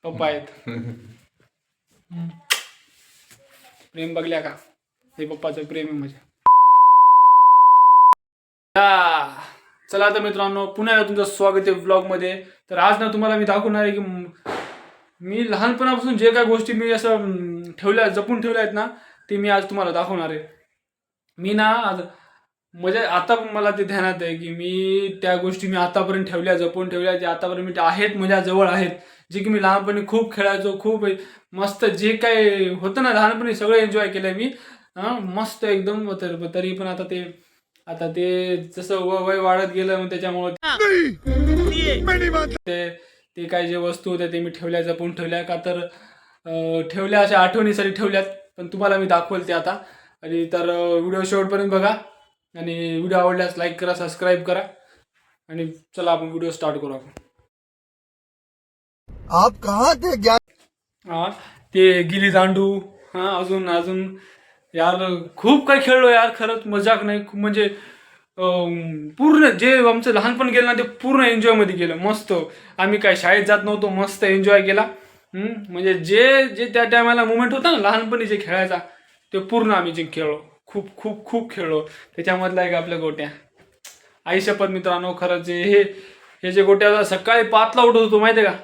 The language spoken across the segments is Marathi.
पप्पा आहेत. प्रेम बघल्या का? हे पप्पाचं प्रेम आहे माझ्या. चला तर मित्रांनो, पुन्हा एकदा तुमचं स्वागत आहे व्लॉगमध्ये. तर आज ना तुम्हाला मी दाखवणार आहे की मी लहानपणापासून जे काही गोष्टी मी असं जपून ठेवल्या आहेत ना, ते मी आज तुम्हाला दाखवणार आहे. मी ना आज म्हणजे आता मला ते ध्यानात आहे की मी त्या गोष्टी मी आतापर्यंत जपून ठेवल्या, जे आतापर्यंत आहेत माझ्या जवळ आहेत, जे की मी लहानपणी खूप खेळायचो, खूप मस्त जे काही होतं ना लहानपणी सगळं एन्जॉय केलं मी. मस्त एकदम. तरी पण आता ते जसं वय वाढत गेलं मग त्याच्यामुळे ते काय जे वस्तू होत्या ते मी जपून ठेवल्या का तर ठेवल्या अशा आठवणीसाठी ठेवल्यात. पण तुम्हाला मी दाखवेल ते आता. आणि तर व्हिडिओ शेवटपर्यंत बघा आणि व्हिडिओ आवडल्यास लाईक करा, सबस्क्राईब करा आणि चला आपण व्हिडिओ स्टार्ट करू. आप कहाँ थे हा ते गिली दांडू, अजून अजून यार खूप काही खेळलो यार, खरंच मजाक नाही. खूप म्हणजे पूर्ण जे आमचं लहानपण गेलं ना ते पूर्ण एन्जॉयमध्ये गेलं. मस्त आम्ही काय शाळेत जात नव्हतो, मस्त एन्जॉय केला. म्हणजे जे जे त्या टायमाला मुवमेंट होता ना लहानपणी जे खेळायचा ते पूर्ण आम्ही जे खेळलो, खूप खूप खूप खेळलो. त्याच्यामधला एक आपल्या गोट्या. आई शपथ मित्रांनो, खरंच हे जे गोट्या सकाळी 5ला उठत होतो माहिती आहे का.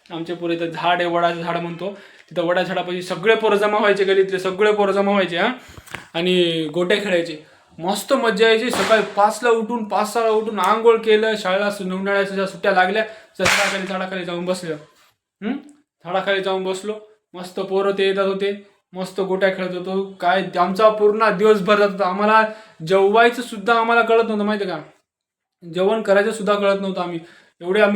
आमच्या पुढे तर झाड आहे, वडाचं झाड म्हणतो, तिथं वडा झाडापाशी सगळे पोरं जमा व्हायचे, गलीतले सगळे पोरं जमा व्हायचे आणि गोट्या खेळायचे. मस्त मजा यायची. सकाळी 5ला उठून 5-6ला उठून आंघोळ केलं, शाळेला उन्हाळ्याच्या सुट्ट्या लागल्या, झाडाखाली जाऊन बसलो. झाडाखाली जाऊन बसलो, मस्त पोरं ते येतात होते, मस्त गोट्या खेळत होतो. काय आमचा पूर्ण दिवसभर जात होता. आम्हाला जेवायचं सुद्धा आम्हाला कळत नव्हतं माहिती का. जेवण करायचं सुद्धा कळत नव्हतं. आम्ही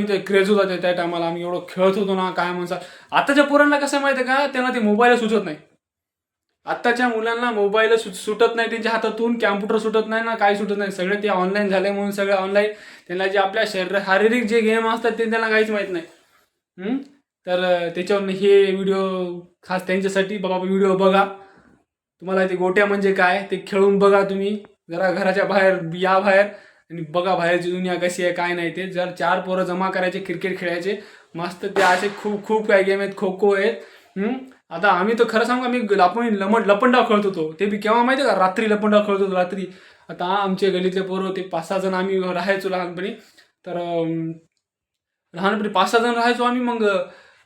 ते क्रेज होता त्या टायमाला. आम्ही एवढं खेळत होतो ना, काय म्हणतात. आताच्या पोरांना कसं माहिती का, त्यांना ते मोबाईल सुचत नाही. आत्ताच्या मुलांना मोबाईल सुटत नाही, त्यांच्या हातातून कॅम्प्युटर सुटत नाही ना, काय सुटत नाही. सगळे ते ऑनलाईन झाले म्हणून सगळे ऑनलाईन. त्यांना जे आपल्या शारीरिक जे गेम असतात ते त्यांना काहीच माहीत नाही. तर त्याच्यावर हे व्हिडिओ खास त्यांच्यासाठी. बाबा व्हिडिओ बघा, तुम्हाला ते गोट्या म्हणजे काय ते खेळून बघा. तुम्ही जरा घराच्या बाहेर या बाहेर आणि बघा बाहेरची दुनिया कशी आहे काय नाही. ते जर 4 पोरं जमा करायचे, क्रिकेट खेळायचे मस्त. ते असे खूप खूप काही गेम आहेत, खो खो आहेत. आता आम्ही तर खरं सांगू, आम्ही लपंडाव खेळत होतो. ते बी केव्हा माहिती आहे का, रात्री लपंडाव खेळत होतो रात्री. आता आमचे गलीतले पोरं होते 5-6 जण आम्ही राहायचो लहानपणी. तर लहानपणी 5-6 जण राहायचो आम्ही. मग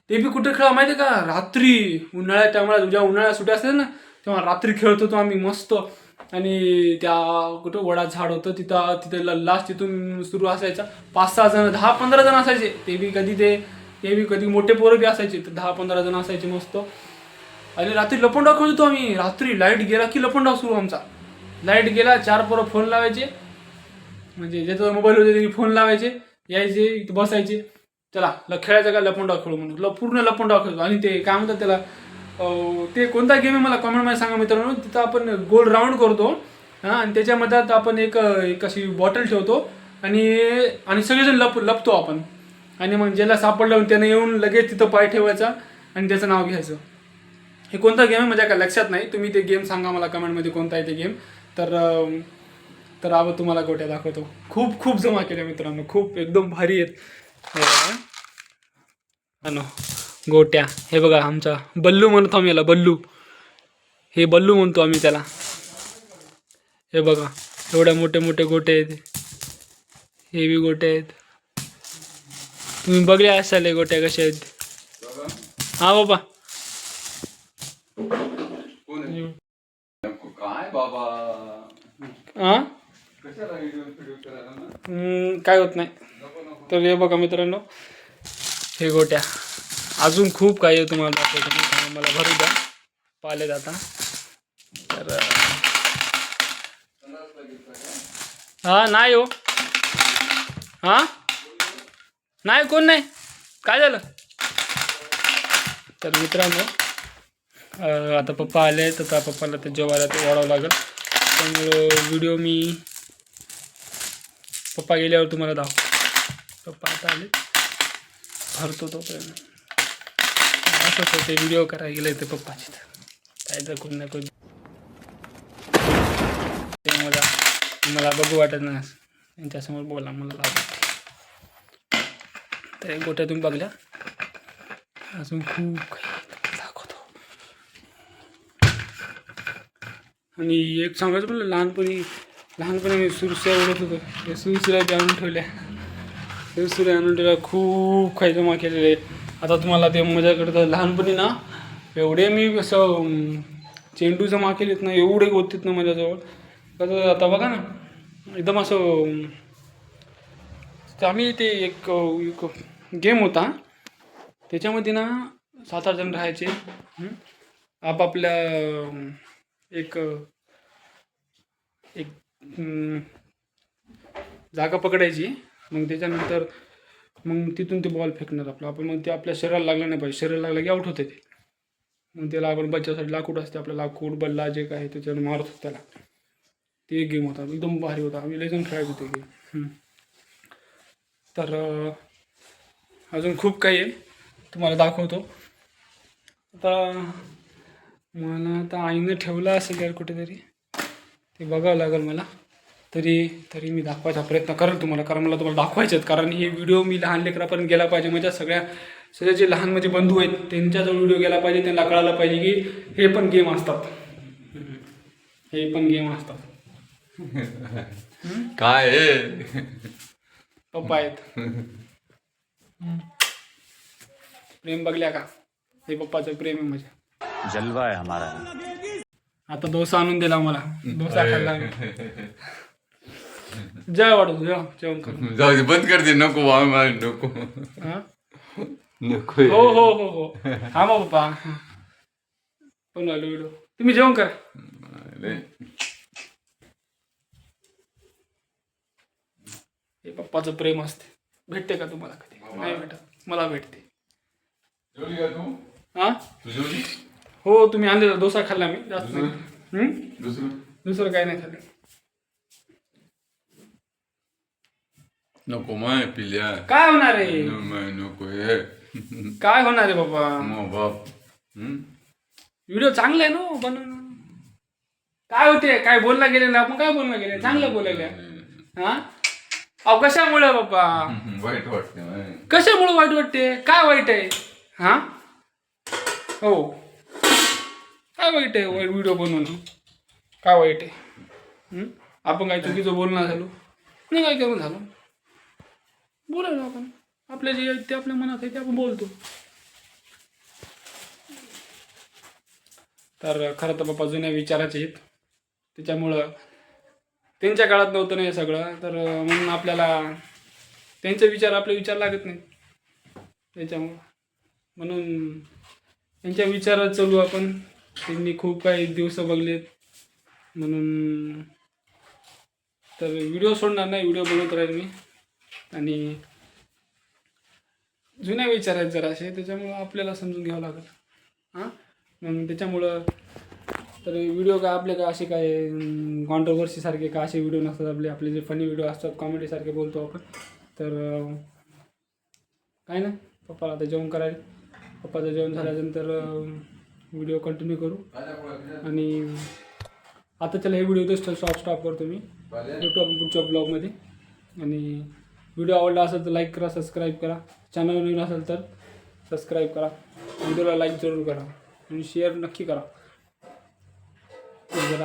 ते बी कुठे खेळा माहिती आहे का, रात्री. उन्हाळ्यात टायमाला जेव्हा उन्हाळ्यात सुट्या असतात ना तेव्हा रात्री खेळत होतो आम्ही मस्त. आणि त्या कुठं वडा झाड होतं तिथे लास्ट तिथून सुरू असायचा. 5-6 जण, 10-15 जण असायचे. ते बी कधी मोठे पोरं बी असायचे. तर 10-15 जण असायचे मस्त. आणि रात्री लपंडाव खेळत होतो आम्ही. रात्री लाईट गेला की लपंडाव सुरू आमचा. लाईट गेला 4 पोरं फोन लावायचे, म्हणजे ज्याचा मोबाईल होते त्यांनी फोन लावायचे, यायचे इथं बसायचे, चला खेळायचं का लपंडाव खेळू म्हणून. पूर्ण लपंडाव खेळतो. आणि ते काय म्हणतात त्याला, ते कोणता गेम आहे मला कमेंटमध्ये सांगा मित्रांनो. तिथं आपण गोल राऊंड करतो आणि त्याच्यामध्ये आपण एक अशी बॉटल ठेवतो आणि सगळेजण लपतो आपण. आणि मग ज्याला सापडलं त्याने येऊन लगेच तिथं पाय ठेवायचा आणि त्याचं नाव घ्यायचं. हे कोणता गेम आहे माझ्या काय लक्षात नाही. तुम्ही ते गेम सांगा मला कमेंटमध्ये कोणता आहे ते गेम. तर आपण तुम्हाला गोट्या दाखवतो. खूप खूप जमा केल्या मित्रांनो, खूप एकदम भारी आहेत गोट्या. हे बघा आमचा बल्लू म्हणतो आम्ही याला, बल्लू. हे बल्लू म्हणतो आम्ही त्याला. हे बघा एवढ्या मोठे मोठे गोटे आहेत. हे बी गोटे आहेत. तुम्ही बघले असाल हे गोट्या कशा आहेत. हा बाबा काय होत नाही. तर हे बघा मित्रांनो, हे गोट्या. अजून खूप काही आहे तुम्हाला दाखवतो. मला भरू द्या, पाले जाता. तर नाही हो, नाही कोण नाही, काय झालं. तर मित्रांनो आता पप्पा आले, तर पप्पाला ते जेवायला ते वाढावं लागेल. त्यामुळं व्हिडिओ मी पप्पा गेल्यावर तुम्हाला दाखव. पप्पा आता आले, भरतो तोपर्यंत. असंच होते, व्हिडिओ करायला गेले ते पप्पाची. काय तर कोण ना कोण ते मला बघू वाटत नाही त्यांच्यासमोर बोला मला लागत. तर गोट्या तुम्ही बघल्या. अजून खूप काही दाखवतो. आणि एक सांगायचं म्हणलं, लहानपणी मी सुरसुऱ्या उडत होतो. त्या सुरसुऱ्या बी आणून ठेवल्या. खूप काही जमा केलेले. आता तुम्हाला ते मजा करतं. लहानपणी ना एवढे मी असं चेंडू जमा केलेत ना, एवढे होतेत ना माझ्याजवळ. कसं आता बघा ना, एकदम असं आम्ही ते एक गेम होता, त्याच्यामध्ये ना 7-8 जण राहायचे. आपापल्या एक एक जागा पकडायची. मग त्याच्यानंतर मग तिथून ते बॉल फेकणार आपण मग ते आपल्या शरीराला लागलं नाही पाहिजे. शरीराला लागलं की आउट होते ते. मग त्याला आपण बच्च्यासाठी लाकूड असते, आपलं लाकूड बल्ला जे काय त्याच्यानं मारत होतं त्याला. ते एक गेम होता, एकदम भारी होता. आम्ही लय जण खेळायचो ते गेम. तर अजून खूप काही आहे, तुम्हाला दाखवतो. आता मला आता आईनं ठेवलं असेल यार कुठेतरी, ते बघावं लागेल मला. तरी मी दाखवायचा प्रयत्न करेल तुम्हाला, कारण मला तुम्हाला दाखवायचे आहेत. कारण हे व्हिडिओ मी लहान लेकरापर्यंत गेला पाहिजे. माझ्या सगळे जे लहान माझे बंधू आहेत त्यांच्याजवळ व्हिडिओ गेला पाहिजे. त्यांना कळायला पाहिजे की हे पण गेम असतात. काय पप्पा आहेत. प्रेम बघल्या का? हे पप्पाचं प्रेम आहे माझ्या. जलवा आहे हमारा. आता डोसा आणून दिला मला, डोसा खाल्ला. जय वाटत जेवण कर. जाऊ दे, बंद कर दे. नको मला नको. नको. हो हो हो हो हा मग पप्पा पण आलो व्हिडिओ. तुम्ही जेवण करा. हे पप्पाचं प्रेम असते. भेटते का तुम्हाला कधी? नाही भेटत. मला भेटते. जेवली का तू? हा तू जेवली? हो, तुम्ही आणलेला डोसा खाल्ला मी जास्त नाही. दुसरं काही नाही खाल्लं. नको माय पिल्या. काय होणार आहे? नको काय होणार आहे बाबा? बाप. व्हिडिओ चांगला आहे ना बनवून. काय होते? काय बोलला गेले ना आपण? काय बोलला गेले? चांगलं बोलायला. हा अहो कशामुळे बाबा? वाईट वाटते. कशामुळे वाईट वाटते? काय वाईट आहे? हा हो, काय वाईट आहे व्हिडिओ बनवणं? काय वाईट आहे? आपण काय चुकीचं बोलणं झालो नाही, काय करून झालं? बोलायला आपण आपल्या जे ते आपल्या मनात आहे ते आपण बोलतो. तर खरं तर बाप्पा जुन्या विचाराचे आहेत, त्याच्यामुळं त्यांच्या काळात नव्हतं नाही सगळं. तर म्हणून आपल्याला त्यांचे विचार आपले विचार लागत नाही. त्याच्यामुळं म्हणून त्यांच्या विचारात चालू आपण. त्यांनी खूप काही दिवस बघलेत म्हणून तर व्हिडिओ सोडणार नाही, व्हिडिओ बनवत राहील मी. आणि जुन्या विचार आहेत जरासे, त्याच्यामुळं आपल्याला समजून घ्यावं लागेल. मग त्याच्यामुळं तर व्हिडिओ काय आपले काय असे काय कॉन्ट्रोवर्सीसारखे का असे व्हिडिओ नसतात. आपले जे फनी व्हिडिओ असतात, कॉमेडीसारखे बोलतो आपण. तर काय नाही, पप्पाला आता जेवण करायला. पप्पाचं जेवण झाल्यानंतर व्हिडिओ कंटिन्यू करू. आणि आता चला हे व्हिडिओ इथं स्टॉप करतो मी. भेटू आपण पुढच्या ब्लॉगमध्ये. आणि व्हिडिओ आवडला असेल तर लाईक करा, सबस्क्राईब करा. चॅनल नवीन असेल तर सबस्क्राईब करा. व्हिडिओला लाईक जरूर करा आणि शेअर नक्की करा. जरा